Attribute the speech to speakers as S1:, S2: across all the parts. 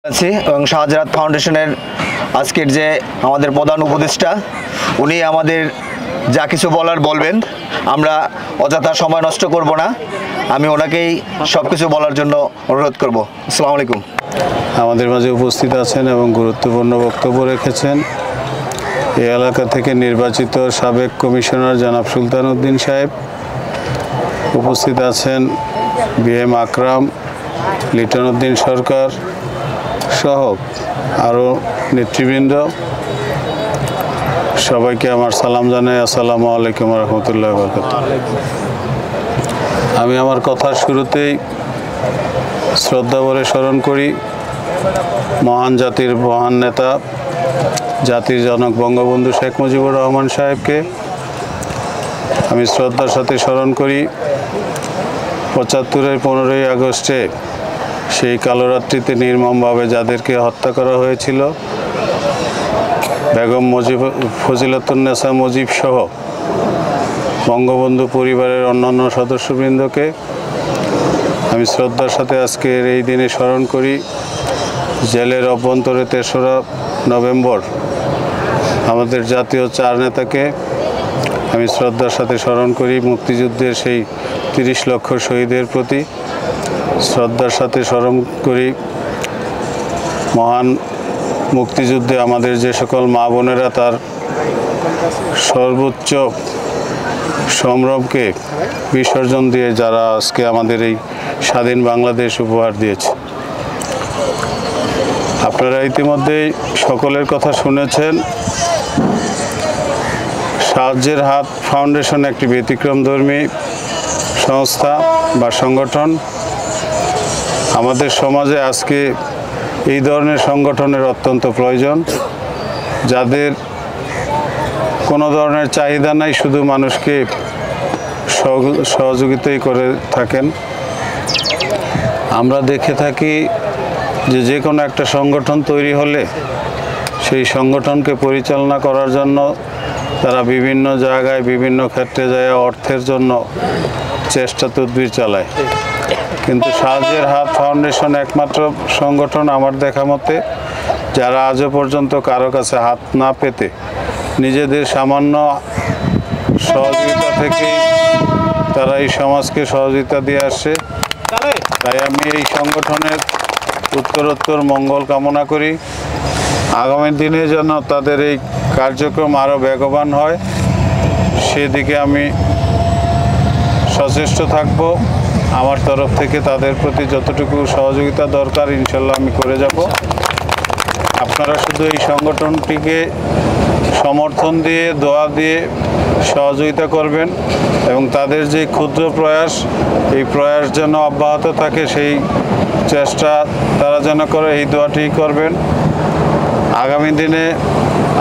S1: আছি এবং শাহজালাল ফাউন্ডেশনের আজকের যে আমাদের প্রধান উপদেষ্টা উনি আমাদের যা কিছু বলার বলবেন, আমরা অযথা সময় নষ্ট করব না। আমি ওনাকেই সব কিছু বলার জন্য অনুরোধ করব। আসসালামু আলাইকুম।
S2: আমাদের মাঝে উপস্থিত আছেন এবং গুরুত্বপূর্ণ বক্তব্য রেখেছেন এই এলাকা থেকে নির্বাচিত সাবেক কমিশনার জনাব সুলতান উদ্দিন সাহেব। উপস্থিত আছেন বিএম আকরাম, লিটন উদ্দিন সরকার সহ আরও নেতৃবৃন্দ। সবাইকে আমার সালাম জানাই। আসসালামু আলাইকুম রহমতুল্লাহ বরকাতুহু। আমি আমার কথার শুরুতেই শ্রদ্ধা ভরে স্মরণ করি মহান জাতির মহান নেতা, জাতির জনক বঙ্গবন্ধু শেখ মুজিবুর রহমান সাহেবকে। আমি শ্রদ্ধার সাথে স্মরণ করি ৭৫-এর 15ই আগস্টে সেই কালোরাত্রিতে নির্মমভাবে যাদেরকে হত্যা করা হয়েছিল, বেগম ফজিলাতুন্নেসা মুজিব সহ বঙ্গবন্ধু পরিবারের অন্যান্য সদস্যবৃন্দকে আমি শ্রদ্ধার সাথে আজকের এই দিনে স্মরণ করি। জেলের অভ্যন্তরে ৩রা নভেম্বর আমাদের জাতীয় 4 নেতাকে আমি শ্রদ্ধার সাথে স্মরণ করি। মুক্তিযুদ্ধের সেই ৩০ লক্ষ শহীদের প্রতি শ্রদ্ধার সাথে স্মরণ করি মহান মুক্তিযুদ্ধে আমাদের যে সকল মা বোনেরা তার সর্বোচ্চ সংগ্রামকে বিসর্জন দিয়ে যারা আজকে আমাদের এই স্বাধীন বাংলাদেশ উপহার দিয়েছে। আপনারা ইতিমধ্যেই সকলের কথা শুনেছেন। সাহায্যের হাত ফাউন্ডেশন একটি ব্যতিক্রমধর্মী সংস্থা বা সংগঠন। আমাদের সমাজে আজকে এই ধরনের সংগঠনের অত্যন্ত প্রয়োজন, যাদের কোনো ধরনের চাহিদা নাই, শুধু মানুষকে সহযোগিতাই করে থাকেন। আমরা দেখে থাকি যে কোনো একটা সংগঠন তৈরি হলে সেই সংগঠনকে পরিচালনা করার জন্য তারা বিভিন্ন জায়গায় বিভিন্ন ক্ষেত্রে যায় অর্থের জন্য চেষ্টা তদবির চালায়। কিন্তু সাহায্যের হাত ফাউন্ডেশন একমাত্র সংগঠন আমার দেখা মতে যারা আজও পর্যন্ত কারো কাছে হাত না পেতে নিজেদের সামান্য সহযোগিতা থেকেই তারা এই সমাজকে সহযোগিতা দিয়ে আসছে। তাই আমি এই সংগঠনের উত্তরোত্তর মঙ্গল কামনা করি। আগামী দিনে যেন তাদের এই কার্যক্রম আরও বেগবান হয় সেদিকে আমি সচেষ্ট থাকব। আমার তরফ থেকে তাদের প্রতি যতটুকু সহযোগিতা দরকার ইনশাল্লাহ আমি করে যাব। আপনারা শুধু এই সংগঠনটিকে সমর্থন দিয়ে দোয়া দিয়ে সহযোগিতা করবেন এবং তাদের যে ক্ষুদ্র প্রয়াস, এই প্রয়াস যেন অব্যাহত থাকে সেই চেষ্টা তারা যেন করে, এই দোয়াটি করবেন। আগামী দিনে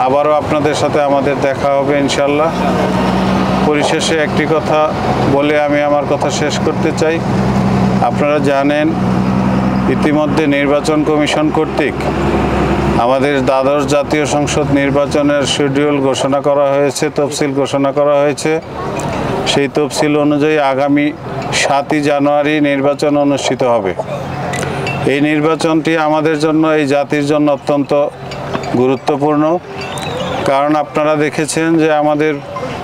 S2: আবারও আপনাদের সাথে আমাদের দেখা হবে ইনশাল্লাহ। পরিশেষে একটি কথা বলে আমি আমার কথা শেষ করতে চাই। আপনারা জানেন ইতিমধ্যে নির্বাচন কমিশন কর্তৃক আমাদের দ্বাদশ জাতীয় সংসদ নির্বাচনের শিডিউল ঘোষণা করা হয়েছে, তফসিল ঘোষণা করা হয়েছে। সেই তফসিল অনুযায়ী আগামী 7ই জানুয়ারি নির্বাচন অনুষ্ঠিত হবে। এই নির্বাচনটি আমাদের জন্য, এই জাতির জন্য অত্যন্ত গুরুত্বপূর্ণ। কারণ আপনারা দেখেছেন যে আমাদের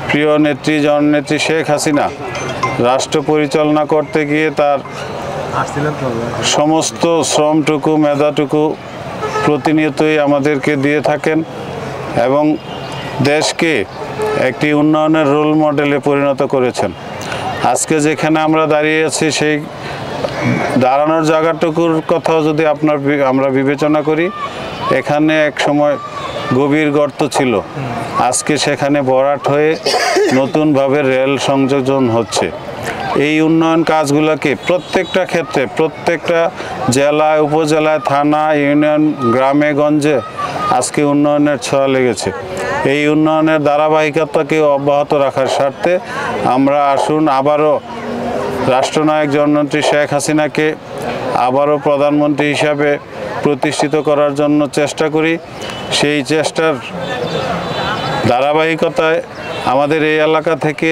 S2: প্রিয় নেত্রী জননেত্রী শেখ হাসিনা রাষ্ট্র পরিচালনা করতে গিয়ে তার সমস্ত শ্রমটুকু মেধাটুকু প্রতিনিয়তই আমাদেরকে দিয়ে থাকেন এবং দেশকে একটি উন্নয়নের রোল মডেলে পরিণত করেছেন। আজকে যেখানে আমরা দাঁড়িয়ে আছি সেই দাঁড়ানোর জায়গাটুকুর কথাও যদি আমরা বিবেচনা করি, এখানে এক সময় গভীর গর্ত ছিল, আজকে সেখানে ভরাট হয়ে নতুনভাবে রেল সংযোজন হচ্ছে। এই উন্নয়ন কাজগুলোকে প্রত্যেকটা ক্ষেত্রে, প্রত্যেকটা জেলায়, উপজেলায়, থানা, ইউনিয়ন, গ্রামে গঞ্জে আজকে উন্নয়নের ছোঁয়া লেগেছে। এই উন্নয়নের ধারাবাহিকতাকে অব্যাহত রাখার স্বার্থে আমরা আসুন আবারও রাষ্ট্রনায়ক জননেত্রী শেখ হাসিনাকে আবারও প্রধানমন্ত্রী হিসাবে প্রতিষ্ঠিত করার জন্য চেষ্টা করি। সেই চেষ্টার ধারাবাহিকতায় আমাদের এই এলাকা থেকে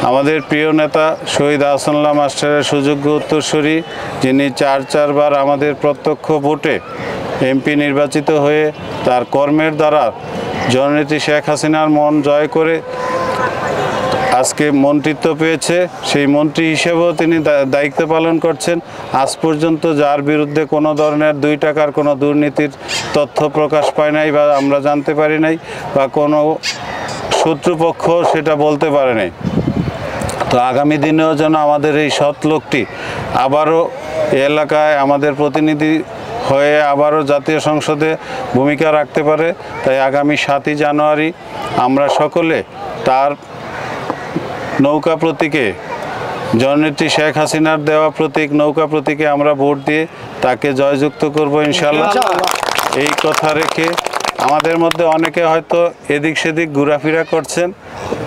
S2: আমাদের প্রিয় নেতা শহীদ আহসানুল্লাহ মাস্টারের সুযোগ্য উত্তরসূরি, যিনি চারবার আমাদের প্রত্যক্ষ ভোটে এমপি নির্বাচিত হয়ে তার কর্মের দ্বারা জননেত্রী শেখ হাসিনার মন জয় করে আজকে মন্ত্রিত্ব পেয়েছে। সেই মন্ত্রী হিসেবেও তিনি দায়িত্ব পালন করছেন। আজ পর্যন্ত যার বিরুদ্ধে কোনো ধরনের 2 টাকার কোনো দুর্নীতির তথ্য প্রকাশ পায় নাই বা আমরা জানতে পারি নাই, বা কোনো শত্রুপক্ষ সেটা বলতে পারে নাই। তো আগামী দিনেও যেন আমাদের এই সৎ লোকটি আবারও এলাকায় আমাদের প্রতিনিধি হয়ে আবারও জাতীয় সংসদে ভূমিকা রাখতে পারে, তাই আগামী 7ই জানুয়ারি আমরা সকলে তার নৌকা প্রতীকে, জননেত্রী শেখ হাসিনার দেওয়া প্রতীক নৌকা প্রতীকে আমরা ভোট দিয়ে তাকে জয়যুক্ত করব ইনশাল্লাহ। এই কথা রেখে আমাদের মধ্যে অনেকে হয়তো এদিক সেদিক ঘোরাফেরা করছেন,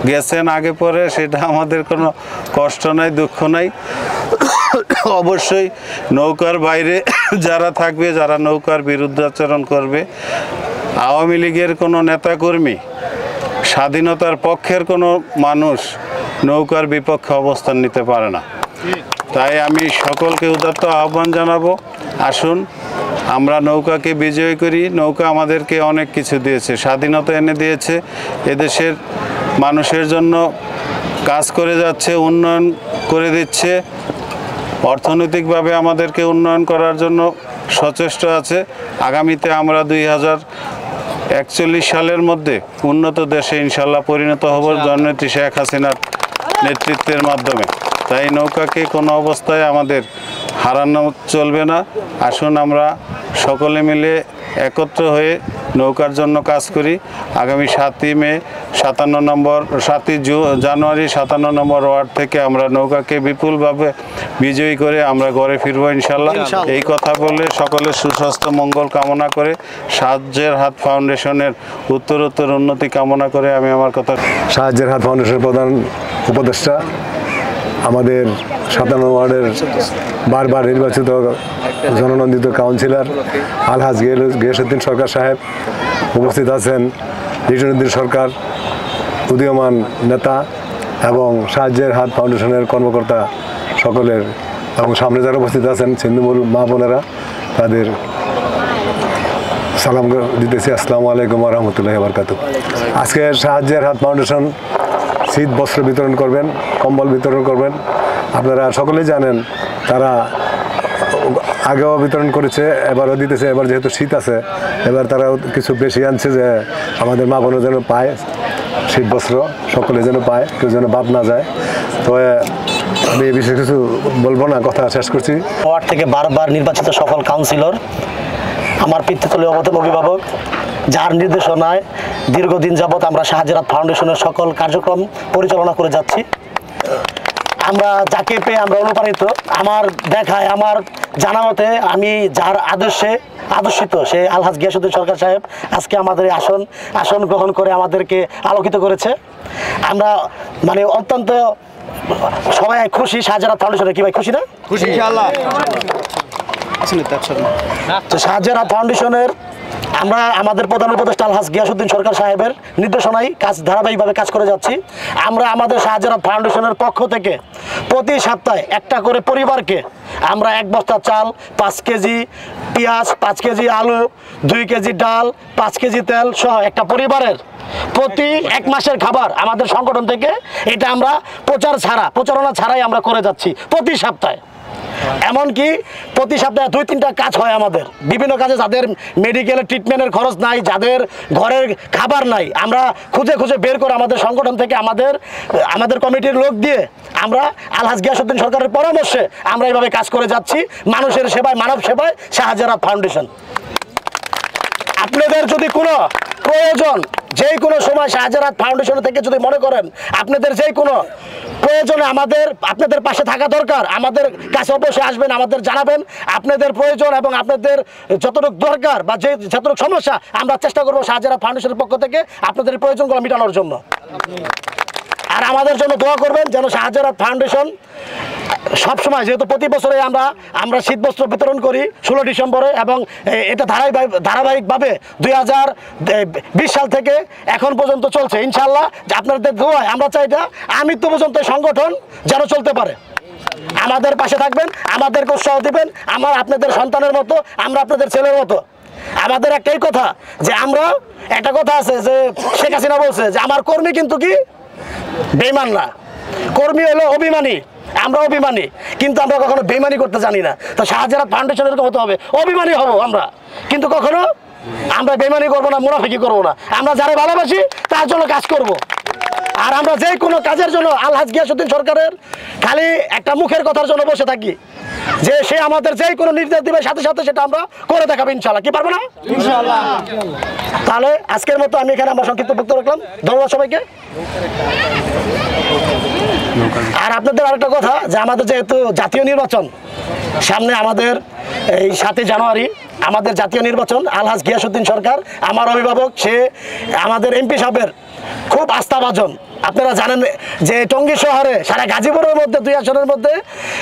S2: গেছেন আগে পরে, সেটা আমাদের কোনো কষ্ট নাই, দুঃখ নাই। অবশ্যই নৌকার বাইরে যারা থাকবে, যারা নৌকার বিরুদ্ধাচরণ করবে, আওয়ামী লীগের কোনো নেতাকর্মী, স্বাধীনতার পক্ষের কোনো মানুষ নৌকার বিপক্ষে অবস্থান নিতে পারে না। তাই আমি সকলকে উদাত্ত আহ্বান জানাবো, আসুন আমরা নৌকাকে বিজয় করি। নৌকা আমাদেরকে অনেক কিছু দিয়েছে, স্বাধীনতা এনে দিয়েছে, এদেশের মানুষের জন্য কাজ করে যাচ্ছে, উন্নয়ন করে দিচ্ছে, অর্থনৈতিকভাবে আমাদেরকে উন্নয়ন করার জন্য সচেষ্ট আছে। আগামীতে আমরা 2041 সালের মধ্যে উন্নত দেশে ইনশাল্লাহ পরিণত হব জননেত্রী শেখ হাসিনার নেতৃত্বের মাধ্যমে। তাই নৌকাকে কোনো অবস্থায় আমাদের হারানো চলবে না। আসুন আমরা সকলে মিলে একত্র হয়ে নৌকার জন্য কাজ করি। আগামী 7ই জানুয়ারি 57 নম্বর ওয়ার্ড থেকে আমরা নৌকাকে বিপুলভাবে বিজয়ী করে আমরা ঘরে ফিরবো ইনশাল্লাহ। এই কথা বলে সকলের সুস্বাস্থ্য মঙ্গল কামনা করে, সাহায্যের হাত ফাউন্ডেশনের উত্তরোত্তর উন্নতি কামনা করে আমি আমার কথা।
S3: সাহায্যের হাত ফাউন্ডেশনের প্রধান উপদেষ্টা, আমাদের 57 ওয়ার্ডের বারবার নির্বাচিত জননন্দিত কাউন্সিলর আলহাজ গিয়াসউদ্দিন সরকার সাহেব উপস্থিত আছেন, লিটনউদ্দিন সরকার উদীয়মান নেতা এবং সাহায্যের হাত ফাউন্ডেশনের কর্মকর্তা সকলের, এবং সামনে যারা উপস্থিত আছেন ছিন্নমূল মা বোনেরা, তাদের সালাম দিতেছি। আসসালামু আলাইকুম ওয়া রাহমাতুল্লাহি ওয়া বারাকাতুহু। আজকে সাহায্যের হাত ফাউন্ডেশন শীত বস্ত্র বিতরণ করবেন, কম্বল বিতরণ করবেন। আপনারা সকলেই জানেন তারা আগেও বিতরণ করেছে, এবারও দিতেছে। এবার যেহেতু শীত আছে, এবার তারা কিছু বেশি আনছে যে আমাদের মা বোনও যেন পায় শীত বস্ত্র, সকলে যেন পায়, কেউ যেন বাদ না যায়। তো আমি এই বিষয়ে কিছু বলবো না, কথা শেষ করছি।
S4: ওয়ার্ড থেকে বারবার নির্বাচিত সফল কাউন্সিলর, আমার পিতৃতুল্য অভিভাবক, যার নির্দেশনায় দীর্ঘদিন যাবৎ আমরা সাহায্যের হাত ফাউন্ডেশনের সকল কার্যক্রম পরিচালনা করে যাচ্ছি। আমরা যাকে পেয়ে আমরা অনুপ্রাণিত, আমার দেখায়, আমার জানা মতে আমি যার আদর্শিত সে আলহাজ গিয়াসউদ্দিন সরকার সাহেব আজকে আমাদের আসন গ্রহণ করে আমাদেরকে আলোকিত করেছে। আমরা মানে অত্যন্ত সবাই খুশি সাহায্যের হাত ফাউন্ডেশনে। কি ভাই খুশি না?
S1: খুশি ইনশাআল্লাহ।
S4: তো সাহায্যের হাত ফাউন্ডেশনের আমরা আমাদের প্রধান উপদেষ্টা আলহাজ গিয়াসউদ্দিন সরকার সাহেবের নির্দেশনায় ধারাবাহিকভাবে কাজ করে যাচ্ছি। আমরা আমাদের সাহায্যের হাত ফাউন্ডেশনের পক্ষ থেকে প্রতি সপ্তাহে একটা করে পরিবারকে আমরা 1 বস্তা চাল, 5 কেজি পেঁয়াজ, 5 কেজি আলু, 2 কেজি ডাল, 5 কেজি তেল সহ একটা পরিবারের প্রতি 1 মাসের খাবার আমাদের সংগঠন থেকে, এটা আমরা প্রচারণা ছাড়াই আমরা করে যাচ্ছি প্রতি সপ্তাহে। এমনকি প্রতি সপ্তাহে 2-3টা কাজ হয় আমাদের, বিভিন্ন কাজে যাদের মেডিকেলের ট্রিটমেন্টের খরচ নাই, যাদের ঘরের খাবার নাই, আমরা খুঁজে বের করে আমাদের সংগঠন থেকে আমাদের কমিটির লোক দিয়ে আমরা আলহাজ গিয়াসউদ্দিন সরকারের পরামর্শে আমরা এইভাবে কাজ করে যাচ্ছি, মানুষের সেবায়, মানব সেবায় সাহায্যের হাত ফাউন্ডেশন। আপনাদের যদি কোনো প্রয়োজন, যে কোনো সময় সাহায্যের হাত ফাউন্ডেশন থেকে যদি মনে করেন আপনাদের যে কোনো প্রয়োজনে আপনাদের পাশে থাকা দরকার, আমাদের কাছে অবশ্যই আসবেন, আমাদের জানাবেন আপনাদের প্রয়োজন এবং আপনাদের যতটুকু দরকার বা যতটুকু সমস্যা, আমরা চেষ্টা করবো সাহায্যের হাত ফাউন্ডেশনের পক্ষ থেকে আপনাদের প্রয়োজনগুলো মেটানোর জন্য। আর আমাদের জন্য দোয়া করবেন যেন সাহায্যের হাত ফাউন্ডেশন সবসময় যেহেতু প্রতি বছরে আমরা শীত বস্ত্র বিতরণ করি 16 ডিসেম্বরে, এবং এটা ধারাবাহিকভাবে 2020 সাল থেকে এখন পর্যন্ত চলছে। ইনশাল্লাহ আপনাদের দোয়ায় আমরা চাই এটা আমৃত্যু পর্যন্ত সংগঠন যেন চলতে পারে। আমাদের পাশে থাকবেন, আমাদেরকে উৎসাহ দিবেন, আপনাদের সন্তানের মতো, আমরা আপনাদের ছেলের মতো। আমাদের একটাই কথা, যে আমরা একটা কথা আছে যে শেখ হাসিনা বলছে যে আমার কর্মী কিন্তু কি বেঈমান না, কর্মী হলো অভিমানী, আমরা অভিমানী, কিন্তু আমরা কখনো বেঈমানি করতে জানি না। তো শাহজালাল ফাউন্ডেশনের এরকম হতে হবে, অভিমানী হব আমরা, কিন্তু কখনো আমরা বেঈমানি করবো না, মুনাফিকি করবো না। আমরা যারা ভালোবাসি তার জন্য কাজ করব। আর আমরা যে কোনো কাজের জন্য আলহাজ গিয়াসউদ্দিন সরকারের খালি একটা মুখের কথার জন্য বসে থাকি, যে সে আমাদের যে কোনো নির্দেশ দিবে সাথে সাথে সেটা আমরা করে দেখাবো ইনশাল্লাহ। কি পারবো না ইনশাল্লাহ। তাহলে আজকের মতো আমি এখানে আমার সংক্ষিপ্ত বক্তব্য রাখলাম। ধন্যবাদ সবাইকে। আর আপনাদের আরেকটা কথা, যে আমাদের যেহেতু জাতীয় নির্বাচন সামনে, আমাদের এই 7 জানুয়ারি আমাদের জাতীয় নির্বাচন, আলহাজ গিয়াসউদ্দিন সরকার আমার অভিভাবক, সে আমাদের এমপি সাহেবের খুব আস্থাভাজন। আপনারা জানেন যে টঙ্গী শহরে সারা গাজীপুরের মধ্যে 2 আসনের মধ্যে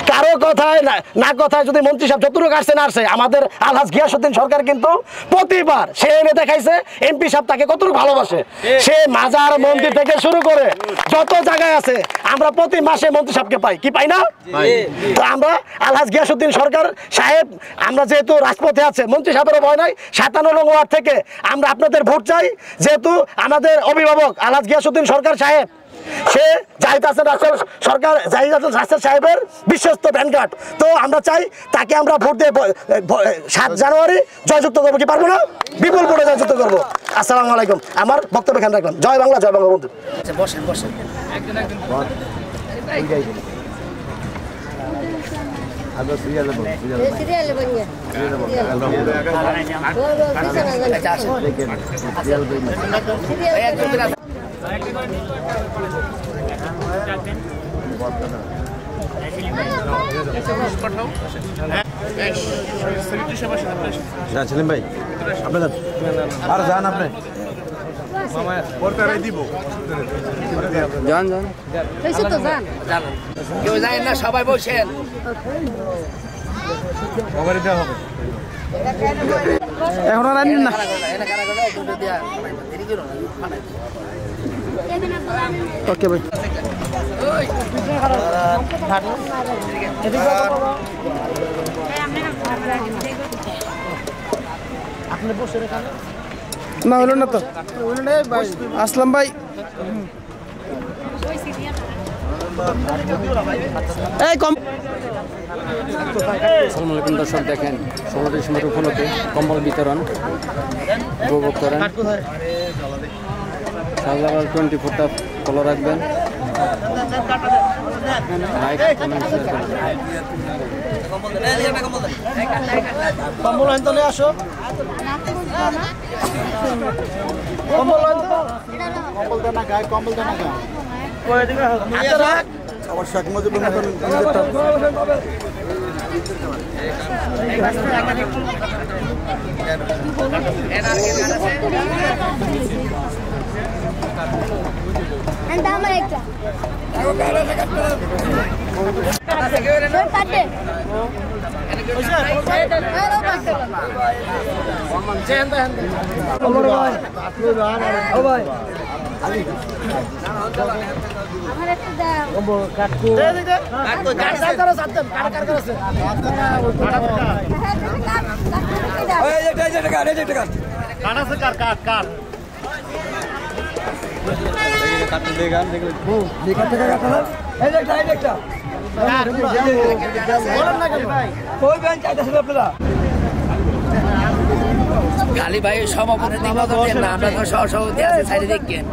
S4: কারো কথায় না কথায় যদি মন্ত্রী সাহেব যতটুকু আসছে না আসছে, আমাদের আলহাজ গিয়াসউদ্দিন সরকার কিন্তু প্রতিবার সে এনে দেখাইছে এমপি সাহেব তাকে কতটুকু ভালোবাসে। সে মাজার মন্দির থেকে শুরু করে যত জায়গায় আছে আমরা প্রতি মাসে মন্ত্রী সাহেবকে পাই, কি পাই না? তো আমরা আলহাজ গিয়াসউদ্দিন সরকার সাহেব, আমরা যেহেতু রাজপথে আছে, মন্ত্রী সাহেবেরও ভয় নাই। 57 নং ওয়ার্ড থেকে আমরা আপনাদের ভোট চাই, যেহেতু আমাদের অভিভাবক আলহাজ গিয়াসউদ্দিন সরকার সাহেব, সে জাহিদ হাসান রাসেল সরকার, জাহিদ হাসান রাসেল সাহেবের বিশ্বস্ত ভ্যানগার্ড। তো আমরা চাই তাকে আমরা ভোট দিয়ে 7 জানুয়ারি জয়যুক্ত করবো, কি পারবো না? বিপুল ভোটে জয়যুক্ত করবো। আসসালামু আলাইকুম। আমার বক্তব্য এখানে রাখলাম। জয় বাংলা, জয় বাংলা বন্ধু।
S5: বসেন বসেন।
S6: সেলিম ভাই আপনি আর যান, আপনি যান যান
S5: কেউ যায় না, সবাই বসেন।
S6: এখন আর আনেন না। ওকে ভাই। না হলো না তো, আসলাম ভাই।
S7: আসসালামু আলাইকুম দর্শক, দেখেন 16 ডিসেম্বর উপলক্ষে কম্বল বিতরণ উপভোগ করেন। শাহজালাল 24টা ফলো রাখবেন, লাইক কমেন্ট শেয়ার করবেন।
S4: কম্বল আনতে নিয়ে আসো, কম্বল আনতে, কম্বল দেনা গায়ে, কম্বল দেনা গায়ে হাতে রাখ।
S6: আবার শেখ মুজিবুর মতন নিজেরটা
S5: খালি ভাই সভাপতি নির্বাচন দেন না, আমরা তো সভাপতি আছে সাইডে দেখেন।